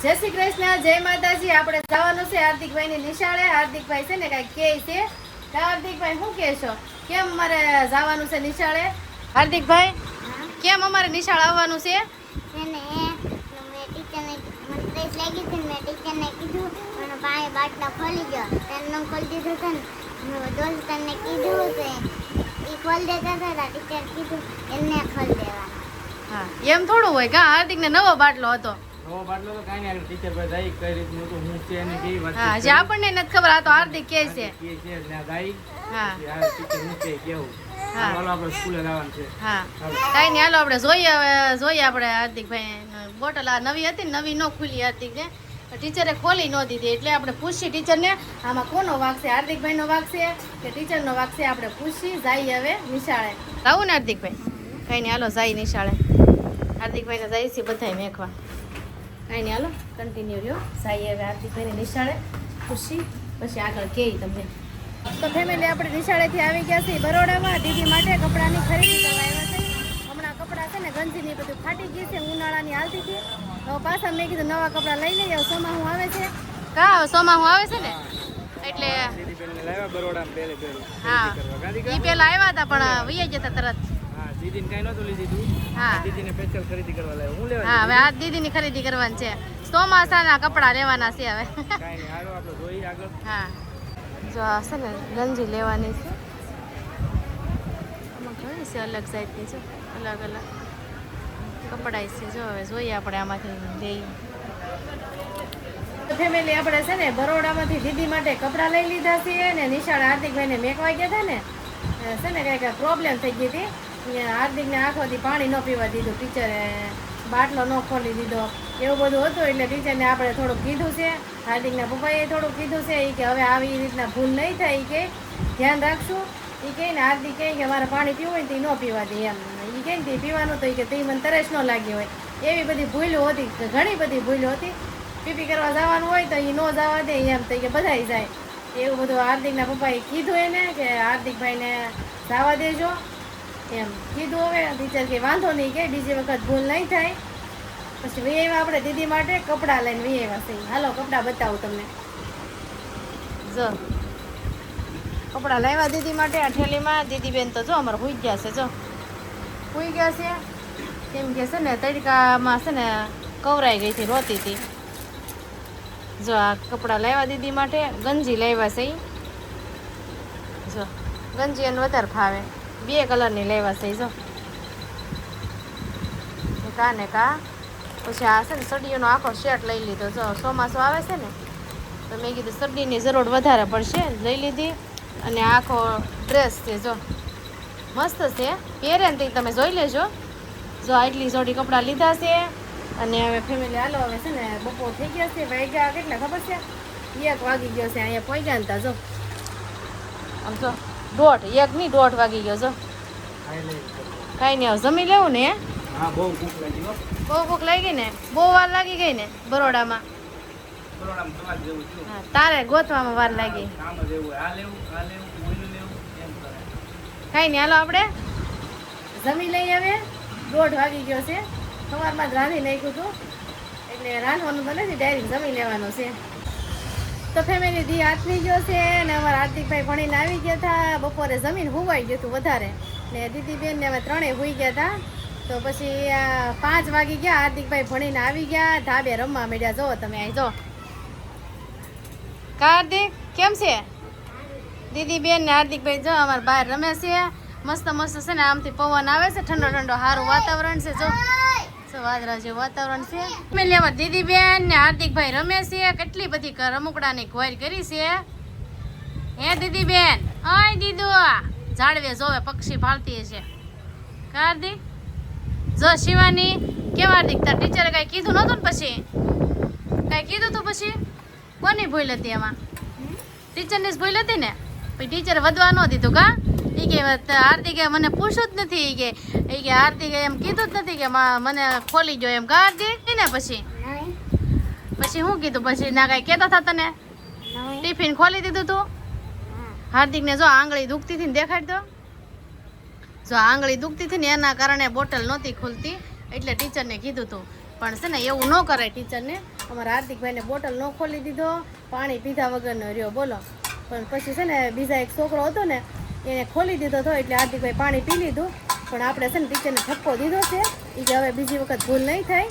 જય શ્રી કૃષ્ણ, જય માતાજી. આપણે જવાનું છે હાર્દિકભાઈ ની નિશાળે. હાર્દિકભાઈ છે ને કઈ કે છે. હાર્દિકભાઈ શું કહેશો, કેમ અમારે જવાનું છે નિશાળે? હાર્દિકભાઈ, કેમ અમારે નિશાળ આવવાનું છે? ખોલી ગયો તેને ખોલી દીધું છે ને દોસ્તને કીધું છે એ ખોલી દેતા હતા ટીચર કીધું એમને ખોલી દેવા. હા, એમ થોડું હોય કા? હાર્દિક ને નવો બાટલો હતો. નવો બાટલો તો કાઈ નહીં, ટીચર પર જાય કઈ રીતનું તો હું છે એને કેવી વાત. હા, જે આપણને નથી ખબર, આ તો હાર્દિક કહે છે. કે છે ત્યાં જાય. હા યાર ટીચર હું છે કેવું. હા, હાલો આપણે સ્કૂલે જવાનું છે. હા કાઈ નહીં, હાલો આપણે જોઈએ. હવે જોઈએ આપણે હાર્દિકભાઈ બોટલ આ નવી હતી ને, નવી ન ખુલી હાર્દિક ને, ટીચરે ખોલી ન દીધી. એટલે આપણે પૂછી ટીચરને આમાં કોનો વાંક છે, હાર્દિકભાઈનો વાંક છે કે ટીચરનો વાંક છે? આપણે પૂછી જઈએ હવે નિશાળે. આવું ને હાર્દિકભાઈ? કંઈ નહીં, હાલો જાય નિશાળે. હાર્દિકભાઈને જાય છે બધાય મેખવા. કાંઈ નહીં, હાલો કન્ટિન્યુ રહ્યો. જઈએ હવે હાર્દિકભાઈને નિશાળે, પૂછી પછી આગળ કહે તમને. તો ફેમિલી, આપણે નિશાળેથી આવી ગયા છીએ બરોડામાં. દીદી માટે કપડાની ખરીદી કરવા આવ્યા છે. હમણાં કપડાં છે ને ગંજીની બધું ફાટી ગઈ છે, ઉનાળાની હાલતી હતી. તો પાછા મેં કીધું નવા કપડાં લઈ લઈએ. સોમાહું આવે છે કા? સોમાહું આવે છે ને એટલે દીદી લાવ્યા બરોડામાં પહેલે પહેલું. હા, ઈ પેલા આવ્યા હતા પણ વૈયા જતા તરત. હા, દીદીને કાઈ નહોતું લીધું. હા, દીદીને સ્પેશિયલ ખરીદી કરવા લાવ્યો. હું લેવા? હા, હવે આ દીદીની ખરીદી કરવાની છે. ચોમાસાના કપડાં લેવાના છે હવે. કાઈ નહીં, હાલો આપણે જોઈએ આગળ. હા, જો આ છે ને ગંજી લેવાની છે. આમાં ઘણી છે અલગ જાતની છે, અલગ અલગ કપડાં છે. જો હવે જોઈએ આપણે આમાંથી લઈએ. ફેમિલી, આપણે છે ને બરોડામાંથી દીદી માટે કપડાં લઈ લીધા છે ને નિશાળ હાર્દિકભાઈને મેકવા ગયા હતા ને, છે ને કંઈક પ્રોબ્લેમ થઈ ગઈ હતી. હાર્દિકને આખોથી પાણી ન પીવા દીધું, ટીચરે બાટલો ન ખોલી દીધો, એવું બધું હતું. એટલે ટીચરને આપણે થોડુંક કીધું છે, હાર્દિકના પપ્પાએ થોડુંક કીધું છે એ કે હવે આવી રીતના ભૂલ નહીં થાય, એ કે ધ્યાન રાખશું. એ કહે ને હાર્દિક કહે કે મારે પાણી પીવું હોય ને તો એ ન પીવા દે એમ. એ કહે ને તે પીવાનું તો એ કે તે મને તરસ ન લાગી હોય. એવી બધી ભૂલો હતી, ઘણી બધી ભૂલો હતી. પીપી કરવા જવાનું હોય તો એ ન જવા દે એમ, તો કે બધાય જાય. એવું બધું હાર્દિકના પપ્પાએ કીધું એને કે હાર્દિકભાઈને જવા દેજો એમ કીધું. હવે ટીચર કે વાંધો નહીં, કે બીજી વખત ભૂલ નહીં થાય. પછી વીઆઈમાં આપણે દીદી માટે કપડાં લઈને વીઆઈમાં છે. હાલો કપડાં બતાવું તમને. જો કપડાં લાવ્યા દીદી માટે આ ઠેલીમાં. દીદી બેન તો જો અમારે હુઈ ગયા છે, જો હુઈ ગયા છે. કેમ કે છે ને તડકામાં છે ને કવરાઈ ગઈ હતી, રોતી હતી. જો આ કપડાં લાવ્યા દીદી માટે. ગંજી લાવ્યા છે. જો ગંજી એને વધારે ફાવે. 2 કલરની લાવ્યા છે. જો કા ને કા. પછી આ છે ને સડીઓનો આખો શર્ટ લઈ લીધો. જો ચોમાસું આવે છે ને તો મેં કીધું સડીની જરૂર વધારે પડશે, લઈ લીધી. અને આખો ડ્રેસ છે, જો મસ્ત છે. પહેરે ને તમે જોઈ લેજો. જો આટલી જોડી કપડાં લીધા છે. અને હવે ફેમિલી હાલો, હવે છે ને બપોર થઈ ગયા છે. વાગ્યા કેટલા ખબર છે? 1 વાગી ગયો છે. અહીંયા પહોંચ્યા ને તા જો આમ જો 1:30 નહીં 1:30 વાગી ગયો. જો કાંઈ નહીં, હવે જમી લેવું ને. હા, બહુ ભૂખ લાગી હો. બહુ ભૂખ લાગી ને, બહુ વાર લાગી ગઈ ને બરોડામાં. બરોડામાં કલાક જેવું થયું. હા, તારે ગોતવામાં વાર લાગી. કામ જ એવું, આ લેવું, ઓલું લેવું એમ કરે. કાંઈ નહીં, હાલો આપણે જમી લઈએ. હવે 1:30 વાગી ગયો છે. સવારમાં જ રાંધી નાખ્યું હતું, એટલે રાંધવાનું તો નથી, ડાયરેક્ટ જમી લેવાનું છે. તો ફેમિલી દી હાથમી ગયો છે ને અમારા હાર્દિકભાઈ ભણીને આવી ગયા હતા. બપોરે જમીન હુવાઈ ગયું હતું વધારે ને દીદી બેન ને અમે 3 હુઈ ગયા હતા. તો પછી 5 વાગી ગયા. હાર્દિકભાઈ ભણીને આવી ગયા, ધાબે રમવા માંડ્યા. જો તમે અહીં જો. હાર્દિક કેમ છે? દીદી બેન ને હાર્દિકભાઈ જો અમારા બહાર રમે છે. મસ્ત મસ્ત છે ને, આમથી પવન આવે છે, ઠંડો ઠંડો સારું વાતાવરણ છે. જો વાદળા જેવું વાતાવરણ છે. ફેમિલી અમારા દીદી બેન ને હાર્દિકભાઈ રમે છે. કેટલી બધી રમકડાની ખોર કરી છે. હે દીદી બેન, ઓય દીદુ, ઝાડવે જોવે પક્ષી ભાળતી છે. હાર્દિક જો શિવાની કેમ? હાર્દિક તાર ટીચરે કઈ કીધું નતું ને? પછી કઈ કીધું તું? પછી કોની ભૂલ હતી એમાં? ટીચરની જ ભૂલ હતી ને. પછી ટીચરે વધવા ન દીધું કા? એ કે હાર્દિકે મને પૂછ્યું જ નથી. એ કે હાર્દિકે એમ કીધું જ નથી કે મને ખોલી ગયો એમ. કા હાર્દિક ને? પછી શું કીધું? પછી ના કઈ કહેતા હતા તને? ટિફિન ખોલી દીધું તું? હાર્દિકને જો આંગળી દુખતી હતી ને, દેખાડ દો. જો આંગળી દુખતી હતી ને એના કારણે બોટલ નહોતી ખુલતી, એટલે ટીચરને કીધું હતું. પણ છે ને એવું ન કરાય ટીચરને. અમારા હાર્દિકભાઈને બોટલ ન ખોલી દીધો, પાણી પીધા વગરનો રહ્યો બોલો. પણ પછી છે ને બીજા એક છોકરો હતો ને એને ખોલી દીધો હતો એટલે હાર્દિકભાઈ પાણી પી લીધું. પણ આપણે છે ને ટીચરને ઠપકો દીધો છે એ કે હવે બીજી વખત ભૂલ નહીં થાય,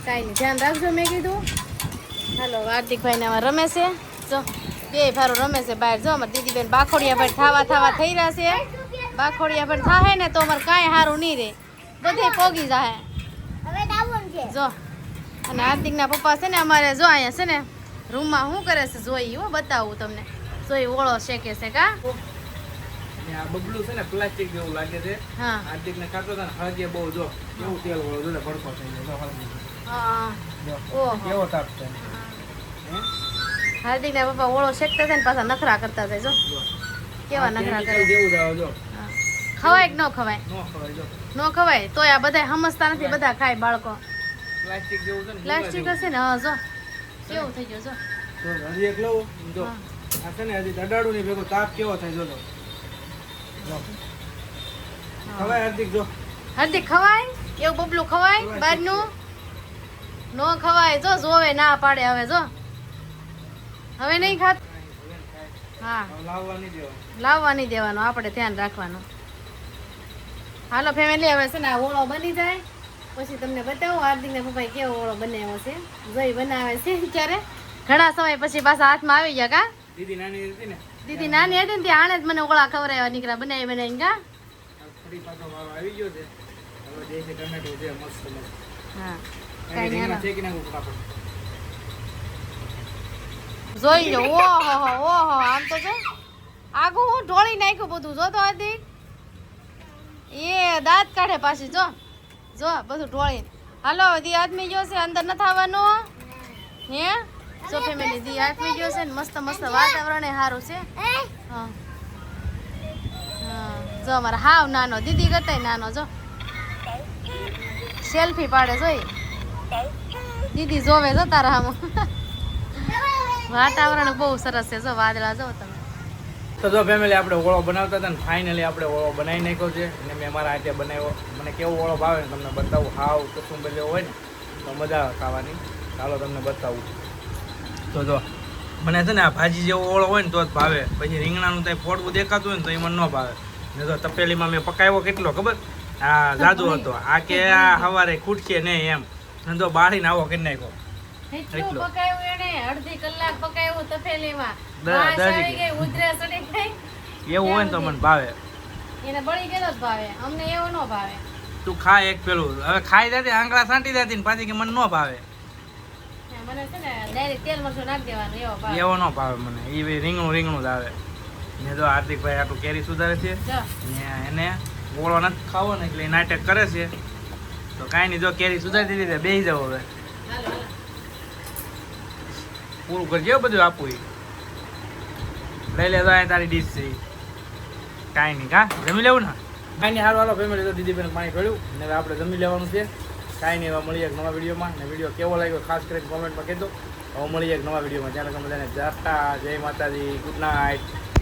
કાંઈ નહીં, ધ્યાન રાખજો મેં કીધું. હાલો હાર્દિકભાઈને આમાં રમે છે, જો બે ભારો રમે છે બહાર. જો અમારે દીદીબેન બાખોડિયા ભાઈ થાવા થઈ રહ્યા છે. બાખોડિયા ભાઈ થાહે ને તો અમારે કાંઈ સારું નહીં રહે, બધે પોગી જાહે. હવે ડાઉન છે. જો અને હાર્દિકના પપ્પા છે ને અમારે જો અહીંયા છે ને રૂમમાં શું કરે છે જોઈ, હું બતાવું તમને. જોઈ ઓળો શેકે છે કા. અને આ બબલું છે ને પ્લાસ્ટિક જેવું લાગે છે. હા હાર્દિકને ખાતો હતા ને હળદીએ બહુ જો એવું તેલ વાળો જો ને ભડકો થઈ ગયો જો હળદી. હા જો ઓહો. કેવો તાપ છે હે? હાર્દિકના પપ્પા ઓળો શેકતા થાય ને પાછા નખરા કરતા થાય. જો જો કેવા નખરા chemical કરે. જેવું જ આવે જો હા. ખવાય કે ન ખવાય? નો ખવાય જો ન ખવાય તોય આ બધા સમજતા નથી, બધા ખાય બાળકો. પ્લાસ્ટિક જેવું છે ને પ્લાસ્ટિક હશે ને. હા જો કેવું થઈ ગયું જો. તો હજી એક લઉં જો હા. આ છે ને હજી દડાડું ની ભેગો તાપ કેવો થાય જો જો ખવાય હાર્દિક જો હાર્દિક ખવાય એવું બબલું ખવાય બહારનું? ન ખવાય. જો જોવે ના પાડે હવે. જો હવે નહીં ખાત. હા લાવવા નહીં દેવાનું. લાવવા નહીં દેવાનું, આપણે ધ્યાન રાખવાનું. હાલો ફેમિલી હવે છે ને આ ઓળો બની જાય પછી તમને બતાવું હાર્દિકના પપ્પાએ કેવો ઓળો બનાવ્યો છે. જોઈ બનાવે છે ત્યારે ઘણા સમય પછી પાછા હાથમાં આવી ગયા કા. દીદી નાની હતી ને દીદી નાની હતી ને ત્યાં આણે જ મને ઓળા ખવડાવ્યા નીકળ્યા બનાવી કા. ફરી પાછો વારો આવી ગયો છે. હવે દેશી ટમેટો છે મસ્ત મસ્ત. હા એને કાંઈ નહીં રીંગણા હાલો. શેકી નાખું ફટાફટ. જોઈ લો. ઓહો ઓહો આમ તો જો આગું હું ઢોળી નાખ્યું બધું. જો તો હાર્દિક એ દાંત કાઢે પાછી. જો જો બધું ઢોળી. હાલો દી આદમી ગયો છે, અંદર નથી આવવાનું હે. જો ફેમિલી દી આદમી ગયો છે ને મસ્ત મસ્ત વાતાવરણ એ સારું છે. હા હા જો અમારા હાવ નાનો દીદી કરતાય નાનો. જો સેલ્ફી પાડે જોઈ દીદી જોવે. જો તારા આમ વાતાવરણ બહુ સરસ છે. જો વાદળા જો તમે. તો જો ફેમિલી આપણે ઓળો બનાવતા હતા ને ફાઇનલી આપણે ઓળો બનાવી નાખ્યો છે અને મેં મારા હાથે બનાવ્યો. મને કેવો ઓળો ભાવે ને તમને બતાવું. હાવ કસુંબર જેવો હોય ને તો મજા આવે ખાવાની. ચાલો તમને બતાવું. તો જો મને છે ને આ ભાજી જેવો ઓળો હોય ને તો જ ભાવે. પછી રીંગણાનું ત્યાં ફોડવું દેખાતું હોય ને તો એ મને ન ભાવે. ને તો તપેલીમાં મેં પકાવ્યો કેટલો ખબર, આ જાદુ હતો. આ કે આ સવારે ખૂટશે નહીં એમ ને તો બાળીને આવો કરી નાખ્યો. એટલું પકાયું એને અડધી કલાક પકાયું તપેલીમાં. દસ વાસ આવી દીધી. ગઈ, ઉધરસ ચડી ગઈ. એવું હોય ને તો મને ભાવે. એને બળી ગયેલો જ ભાવે, અમને એવો ન ભાવે. તું ખા એક પેલું હવે ખાઈ જતી આંગળા સાંટી જતી ને પાછી કે મને ન ભાવે. મને છે ને ડાયરેક્ટ તેલ મરચું નાખી દેવાનું એવો ભાવે. એવો ન ભાવે મને. એ રીંગણું જ આવે. ને જો હાર્દિકભાઈ આટલું કેરી સુધારે છે જો ને એને ઓળો નથી ખાવો ને એટલે એ નાટક કરે છે. તો કાંઈ નહીં, જો કેરી સુધારી દીધી બેસી જાવ હવે. હાલો હાલો. પૂરું કરજો બધું આપવું. લઈ લેજો આ તારી ડીશ છે ઈ. કાંઈ નહીં કા જમી લેવું ને. કાંઈ નહીં હાલો હાલો ફેમિલી. તો દીદી બેન પાણી પડ્યું ને હવે આપણે જમી લેવાનું છે. કાંઈ નહીં, હવે મળીએ એક નવા વિડીયોમાં. ને વિડીયો કેવો લાગ્યો ખાસ કરીને કોમેન્ટમાં કહેજો. હવે મળીએ એક નવા વિડીયોમાં. ત્યાં લગન બધાને જય માતાજી, ગુડ નાઇટ.